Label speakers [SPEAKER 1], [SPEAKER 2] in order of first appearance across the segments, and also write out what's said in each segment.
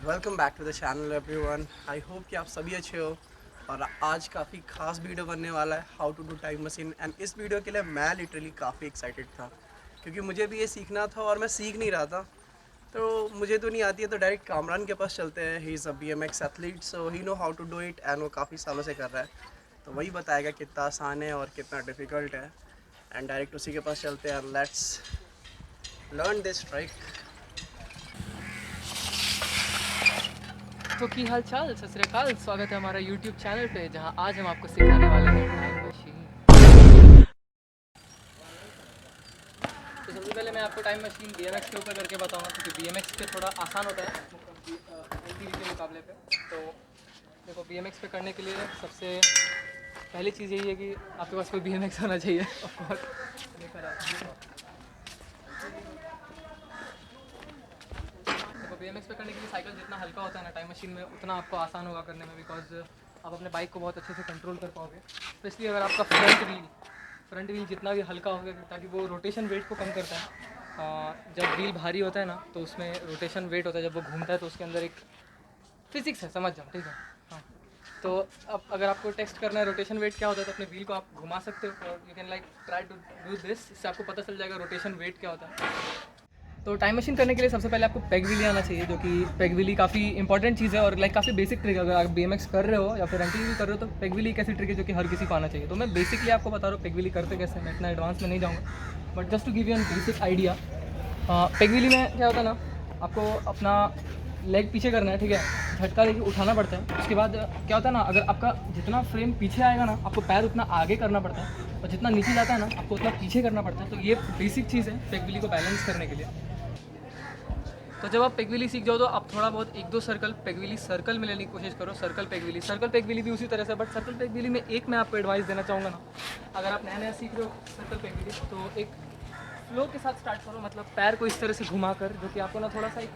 [SPEAKER 1] Welcome back to the channel everyone. I hope कि आप सभी अच्छे हो। और आज काफ़ी खास वीडियो बनने वाला है, how to do time machine. And इस वीडियो के लिए मैं लिटरली काफ़ी एक्साइटेड था, क्योंकि मुझे भी ये सीखना था और मैं सीख नहीं रहा था। तो मुझे तो नहीं आती है, तो डायरेक्ट कामरान के पास चलते हैं। He is a BMX athlete, so he know how to do it, and वो काफ़ी सालों से कर रहा है। तो वही बताएगा कितना आसान है और कितना डिफ़िकल्ट है। एंड डायरेक्ट उसी के पास चलते हैं। Let's learn this trick.
[SPEAKER 2] तो की हाल चाल, सत श्री अकाल। स्वागत है हमारा YouTube चैनल पे, जहां आज हम आपको सिखाने वाले हैं टाइम मशीन। तो सबसे पहले मैं आपको टाइम मशीन BMX के ऊपर करके बताऊंगा, क्योंकि BMX पे थोड़ा आसान होता है MTV के मुकाबले पे। तो देखो, BMX पे करने के लिए सबसे पहली चीज़ यही है कि आपके पास कोई BMX होना चाहिए। देखो, BMX पे करने के लिए साइकिल जितना हल्का होता है ना टाइम मशीन में, उतना आपको आसान होगा करने में, बिकॉज आप अपने बाइक को बहुत अच्छे से कंट्रोल कर पाओगे। तो इसलिए अगर आपका फ्रंट व्हील जितना भी हल्का होगा, ताकि वो रोटेशन वेट को कम करता है। जब व्हील भारी होता है ना, तो उसमें रोटेशन वेट होता है, जब वो घूमता है तो उसके अंदर एक फिजिक्स है, समझ जाओ, ठीक है। हाँ, तो अब अगर आपको टेस्ट करना है रोटेशन वेट क्या होता है, तो अपने व्हील को आप घुमा सकते हो और you can like try to do this. इससे आपको पता चल जाएगा रोटेशन वेट क्या होता है। तो टाइम मशीन करने के लिए सबसे पहले आपको पेग व्हीली आना चाहिए, जो कि पेग व्हीली काफ़ी इंपॉर्टेंट चीज़ है और लाइक काफ़ी बेसिक ट्रिक है। अगर आप BMX कर रहे हो या फिर MTV कर रहे हो, तो पेग व्हीली एक ऐसी ट्रिक है जो कि हर किसी को आना चाहिए। तो मैं बेसिकली आपको बता रहा हूँ पेग व्हीली करते कैसे, मैं इतना एडवांस में नहीं जाऊँगा, but just to give you an basic idea. Peg wheelie में क्या होता है ना, आपको अपना लेग पीछे करना है, ठीक है, झटका लेके उठाना पड़ता है। उसके बाद क्या होता है ना, अगर आपका जितना फ्रेम पीछे आएगा ना, आपको पैर उतना आगे करना पड़ता है, और जितना नीचे जाता है ना, आपको उतना पीछे करना पड़ता है। तो ये बेसिक चीज़ है पेग व्हीली को बैलेंस करने के लिए। तो जब आप पेगविली सीख जाओ, तो आप थोड़ा बहुत एक दो सर्कल पेगविली सर्कल में लेने की कोशिश करो। सर्कल पेगविली भी उसी तरह से, बट सर्कल पेगविली में एक मैं आपको एडवाइस देना चाहूँगा ना, अगर आप नया नया सीख रहे हो सर्कल पेगविली, तो एक फ्लो के साथ स्टार्ट करो। मतलब पैर को इस तरह से घुमा कर, जो कि आपको ना थोड़ा सा एक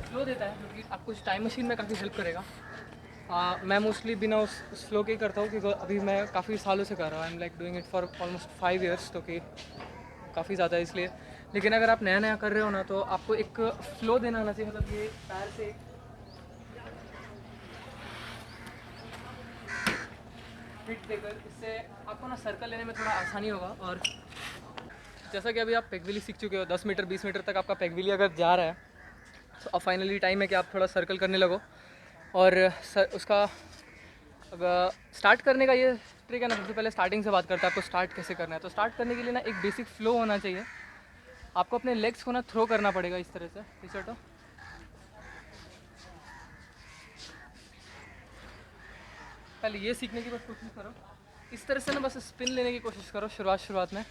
[SPEAKER 2] फ्लो देता है, जो कि आपको इस टाइम मशीन में काफ़ी हेल्प करेगा। मैं मोस्टली बिना उस फ्लो के ही करता हूँ, क्योंकि अभी मैं काफ़ी सालों से कर रहा हूँ। I am like doing it for almost 5 years, तो कि काफ़ी ज़्यादा है इसलिए। लेकिन अगर आप नया नया कर रहे हो ना, तो आपको एक फ़्लो देना आना चाहिए। मतलब ये पैर से हिट देकर, इससे आपको ना सर्कल लेने में थोड़ा आसानी होगा। और जैसा कि अभी आप पेगविली सीख चुके हो, 10 मीटर 20 मीटर तक आपका पेगविली अगर जा रहा है, तो अब फाइनली टाइम है कि आप थोड़ा सर्कल करने लगो। और उसका अब स्टार्ट करने का ये ट्रिक है ना, सबसे पहले स्टार्टिंग से बात करते हैं, आपको स्टार्ट कैसे करना है। तो स्टार्ट करने के लिए ना एक बेसिक फ़्लो होना चाहिए। आपको अपने लेग्स को ना थ्रो करना पड़ेगा इस तरह से, पीछे हटो। पहले ये सीखने की बस कोशिश करो, इस तरह से ना बस स्पिन लेने की कोशिश करो शुरुआत में।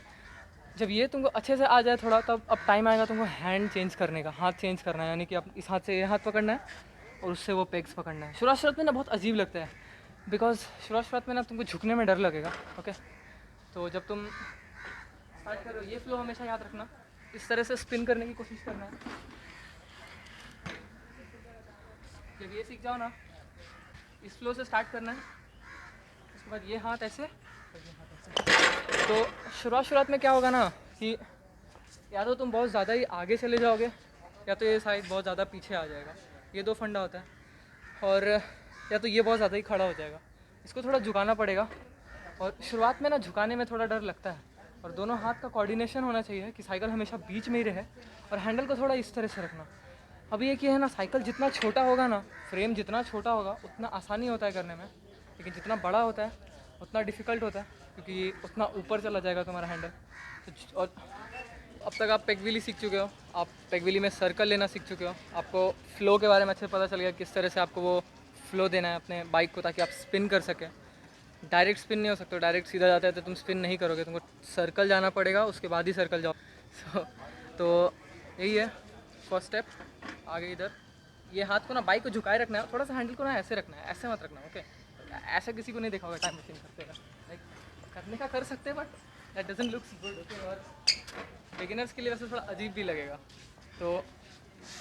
[SPEAKER 2] जब ये तुमको अच्छे से आ जाए थोड़ा, तब अब टाइम आएगा तुमको हैंड चेंज करने का, हाथ चेंज करना है। यानी कि अब इस हाथ से ये हाथ पकड़ना है और उससे वो पेग्स पकड़ना है। शुरुआत में ना बहुत अजीब लगता है, बिकॉज शुरुआत में ना तुमको झुकने में डर लगेगा। ओके, तो जब तुम स्टार्ट करो, ये फ्लो हमेशा याद रखना, इस तरह से स्पिन करने की कोशिश करना है। जब ये सीख जाओ ना, इस फ्लो से स्टार्ट करना है। उसके बाद ये हाथ ऐसे और ये हाथ ऐसे। तो शुरुआत में क्या होगा ना, कि या तो तुम बहुत ज़्यादा ही आगे चले जाओगे, या तो ये साइड बहुत ज़्यादा पीछे आ जाएगा। ये दो फंडा होता है। और या तो ये बहुत ज़्यादा ही खड़ा हो जाएगा। इसको थोड़ा झुकाना पड़ेगा, और शुरुआत में ना झुकाने में थोड़ा डर लगता है। और दोनों हाथ का कोऑर्डिनेशन होना चाहिए कि साइकिल हमेशा बीच में ही रहे, और हैंडल को थोड़ा इस तरह से रखना। अभी एक ये है ना, साइकिल जितना छोटा होगा ना, फ्रेम जितना छोटा होगा, उतना आसानी होता है करने में। लेकिन जितना बड़ा होता है उतना डिफ़िकल्ट होता है, क्योंकि उतना ऊपर चला जाएगा तुम्हारा हैंडल। तो और अब तक आप पेगविली सीख चुके हो, आप पेगविली में सर्कल लेना सीख चुके हो, आपको फ़्लो के बारे में अच्छे पता चल गया किस तरह से आपको वो फ़्लो देना है अपने बाइक को, ताकि आप स्पिन कर सकें। डायरेक्ट स्पिन नहीं हो सकता, डायरेक्ट सीधा जाता है तो तुम स्पिन नहीं करोगे, तुमको सर्कल जाना पड़ेगा, उसके बाद ही सर्कल जाओ। तो यही है फर्स्ट स्टेप। आगे इधर ये हाथ को ना बाइक को झुकाए रखना है, थोड़ा सा हैंडल को ना ऐसे रखना है, ऐसे मत रखना। ओके, ऐसा किसी को नहीं देखा होगा टाइम मशीन करते हुए। लाइक करने का कर सकते हैं, but that doesn't looks good. Okay, और बिगिनर्स के लिए वैसे थोड़ा अजीब भी लगेगा। तो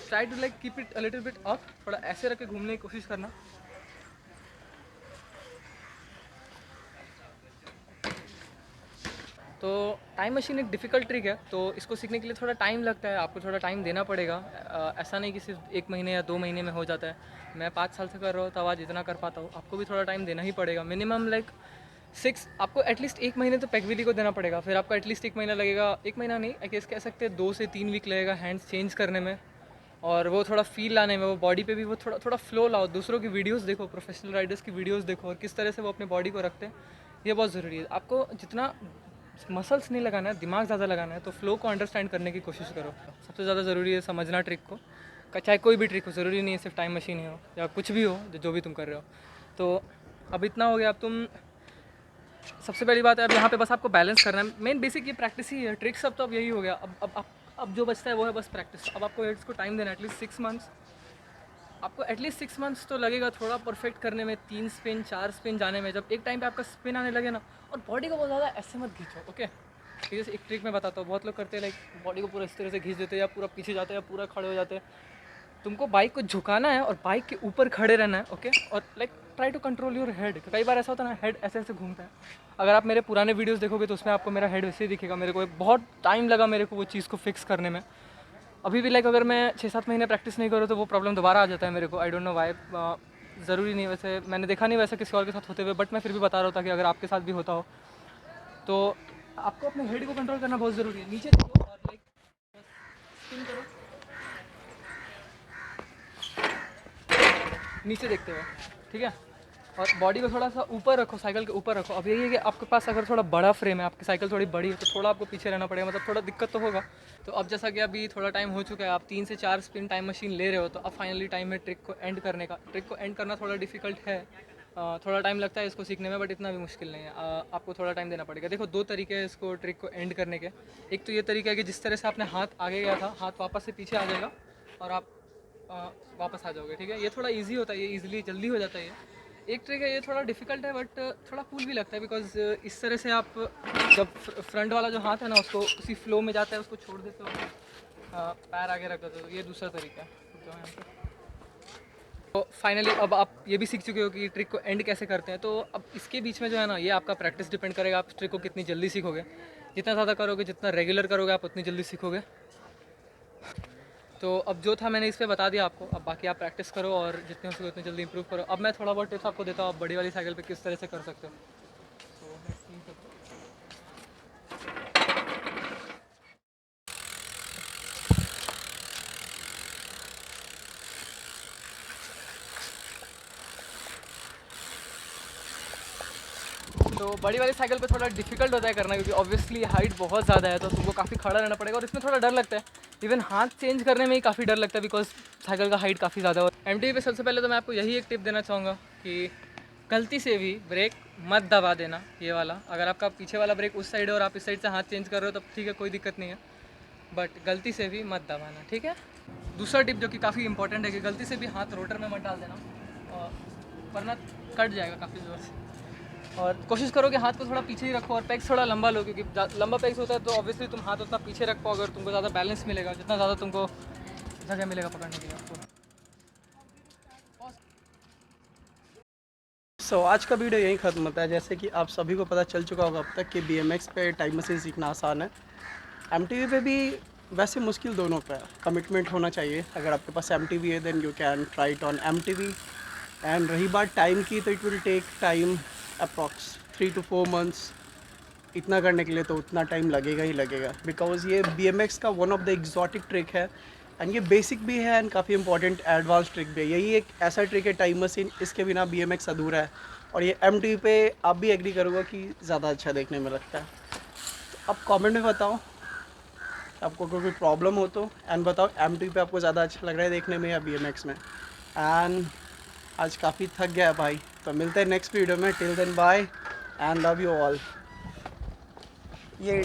[SPEAKER 2] try to like keep it a little bit up, थोड़ा ऐसे रख के घूमने की कोशिश करना। तो टाइम मशीन एक डिफ़िकल्ट ट्रिक है, तो इसको सीखने के लिए थोड़ा टाइम लगता है, आपको थोड़ा टाइम देना पड़ेगा। ऐसा नहीं कि सिर्फ 1 महीने या 2 महीने में हो जाता है। मैं 5 साल से कर रहा हूँ, तब आज इतना कर पाता हूँ। आपको भी थोड़ा टाइम देना ही पड़ेगा, मिनिमम लाइक 6, आपको एटलीस्ट 1 महीने तो पेगविली को देना पड़ेगा। फिर आपको एटलीस्ट 1 महीना लगेगा, 1 महीना नहीं, आई गेस कह सकते हैं 2 से 3 वीक लगेगा हैंड्स चेंज करने में, और वो थोड़ा फ़ील लाने में, वो बॉडी पे भी वो थोड़ा थोड़ा फ्लो लाओ। दूसरों की वीडियोस देखो, प्रोफेशनल राइडर्स की वीडियोस देखो, और किस तरह से वो अपने बॉडी को रखते हैं, ये बहुत ज़रूरी है। आपको जितना मसल्स नहीं लगाना है, दिमाग ज़्यादा लगाना है, तो फ्लो को अंडरस्टैंड करने की कोशिश करो। सबसे ज़्यादा ज़रूरी है समझना ट्रिक को, चाहे कोई भी ट्रिक हो, ज़रूरी नहीं है सिर्फ टाइम मशीन ही हो या कुछ भी हो जो भी तुम कर रहे हो। तो अब इतना हो गया। अब तुम, सबसे पहली बात है, अब यहाँ पे बस आपको बैलेंस करना है। मेन बेसिक ये प्रैक्टिस ही है, ट्रिक्स सब तो अब यही हो गया। अब जो बचता है वो है बस प्रैक्टिस। अब आपको हेड्स को टाइम देना है, एटलीस्ट 6 मंथ्स। आपको एटलीस्ट 6 मंथ्स तो लगेगा थोड़ा परफेक्ट करने में, 3 स्पिन 4 स्पिन जाने में। जब एक टाइम पे आपका स्पिन आने लगे ना, और बॉडी को बहुत ज़्यादा ऐसे मत खींचो, ओके। जैसे एक ट्रिक मैं बताता हूँ, बहुत लोग करते हैं लाइक बॉडी को पूरा इस तरह से खींच देते हैं, या पूरा पीछे जाते हैं, या पूरा खड़े हो जाते हैं। तुमको बाइक को झुकाना है और बाइक के ऊपर खड़े रहना है, ओके। और like try to control your head. कई बार ऐसा होता है ना, हेड ऐसे ऐसे घूमता है। अगर आप मेरे पुराने वीडियोस देखोगे तो उसमें आपको मेरा हेड वैसे ही दिखेगा। मेरे को बहुत टाइम लगा मेरे को वो चीज़ को फिक्स करने में। अभी भी लाइक अगर मैं 6-7 महीने प्रैक्टिस नहीं करूँ तो वो प्रॉब्लम दोबारा आ जाता है मेरे को। I don't know why. ज़रूरी नहीं, वैसे मैंने देखा नहीं वैसे किसी और के साथ होते हुए, बट मैं फिर भी बता रहा था कि अगर आपके साथ भी होता हो तो आपको अपने हेड को कंट्रोल करना बहुत ज़रूरी है। नीचे देखो और लाइक स्पिन करो, नीचे देखते हुए, ठीक है। और बॉडी को थोड़ा सा ऊपर रखो, साइकिल के ऊपर रखो। अब यही है कि आपके पास अगर थोड़ा बड़ा फ्रेम है, आपकी साइकिल थोड़ी बड़ी है, तो थोड़ा आपको पीछे रहना पड़ेगा, मतलब थोड़ा दिक्कत तो होगा। तो अब जैसा कि अभी थोड़ा टाइम हो चुका है, आप 3 से 4 स्पिन टाइम मशीन ले रहे हो, तो अब फाइनली टाइम है ट्रिक को एंड करने का। ट्रिक को एंड करना थोड़ा डिफिकल्ट है, थोड़ा टाइम लगता है इसको सीखने में, बट इतना भी मुश्किल नहीं है। आपको थोड़ा टाइम देना पड़ेगा। देखो 2 तरीके हैं इसको ट्रिक को एंड करने के। एक तो ये तरीका है कि जिस तरह से आपने हाथ आगे गया था, हाथ वापस से पीछे आ जाएगा और आप वापस आ जाओगे, ठीक है। ये थोड़ा इजी होता है, ये इजीली जल्दी हो जाता है। ये एक ट्रिक है, ये थोड़ा डिफिकल्ट है, बट थोड़ा कूल भी लगता है, बिकॉज इस तरह से आप जब फ्रंट वाला जो हाथ है ना उसको उसी फ्लो में जाता है, उसको छोड़ देते हो, पैर आगे रख देते हो। ये दूसरा तरीका है जो है यहाँ पे। तो फाइनली अब आप ये भी सीख चुके हो कि ट्रिक को एंड कैसे करते हैं। तो अब इसके बीच में जो है ना, ये आपका प्रैक्टिस डिपेंड करेगा, आप ट्रिक को कितनी जल्दी सीखोगे। जितना ज़्यादा करोगे, जितना रेगुलर करोगे, आप उतनी जल्दी सीखोगे। तो अब जो था मैंने इस पे बता दिया आपको। अब बाकी आप प्रैक्टिस करो और जितने हो सके उतनी जल्दी इंप्रूव करो। अब मैं थोड़ा बहुत टिप्स आपको देता हूँ, आप बड़ी वाली साइकिल पे किस तरह से कर सकते हो। तो बड़ी वाली साइकिल पे थोड़ा डिफिकल्ट होता है करना, क्योंकि ऑब्वियसली हाइट बहुत ज़्यादा है, तो तुमको काफ़ी खड़ा रहना पड़ेगा, और इसमें थोड़ा डर लगता है। इवन हाथ चेंज करने में ही काफ़ी डर लगता है, बिकॉज साइकिल का हाइट काफ़ी ज़्यादा है। एमटीबी पे सबसे पहले तो मैं आपको यही एक टिप देना चाहूँगा कि गलती से भी ब्रेक मत दबा देना, ये वाला। अगर आपका पीछे वाला ब्रेक उस साइड है और आप इस साइड से हाथ चेंज कर रहे हो, तब ठीक है, कोई दिक्कत नहीं है, बट गलती से भी मत दबाना, ठीक है। दूसरा टिप जो कि काफ़ी इंपॉर्टेंट है, कि गलती से भी हाथ रोटर में मत डाल देना, और वरना कट जाएगा काफ़ी ज़ोर से। और कोशिश करो कि हाथ को थोड़ा पीछे ही रखो, और पैक्स थोड़ा लंबा लो, क्योंकि लंबा पैक्स होता है तो ऑब्वियसली तुम हाथ उतना पीछे रख पाओ, अगर तुमको ज़्यादा बैलेंस मिलेगा, जितना ज़्यादा तुमको जगह मिलेगा पकड़ने के लिए आपको।
[SPEAKER 1] सो आज का वीडियो यहीं ख़त्म होता है। जैसे कि आप सभी को पता चल चुका होगा अब तक कि BMX पे टाइम मशीन सीखना आसान है, MTV पे भी वैसे मुश्किल दोनों पे है। कमिटमेंट होना चाहिए। अगर आपके पास MTV है then you can try it on MTV। And रही बात टाइम की, तो it will take time approx 3 to 4 months। इतना करने के लिए तो उतना टाइम लगेगा ही लगेगा, बिकॉज ये BMX का one of the exotic trick है, एंड ये बेसिक भी है एंड काफ़ी इंपॉर्टेंट एडवांस ट्रिक भी है। यही एक ऐसा ट्रिक है टाइम मशीन, इसके बिना BMX अधूरा है। और ये MTV पे आप भी एग्री करोगे कि ज़्यादा अच्छा देखने में लगता है। तो आप कमेंट में बताओ आपको कोई प्रॉब्लम हो तो, एंड बताओ MTV पे आपको ज़्यादा अच्छा लग रहा है देखने में या BMX में। एंड आज काफ़ी थक गया भाई, तो मिलते हैं नेक्स्ट वीडियो में। Till then bye and love you all. ये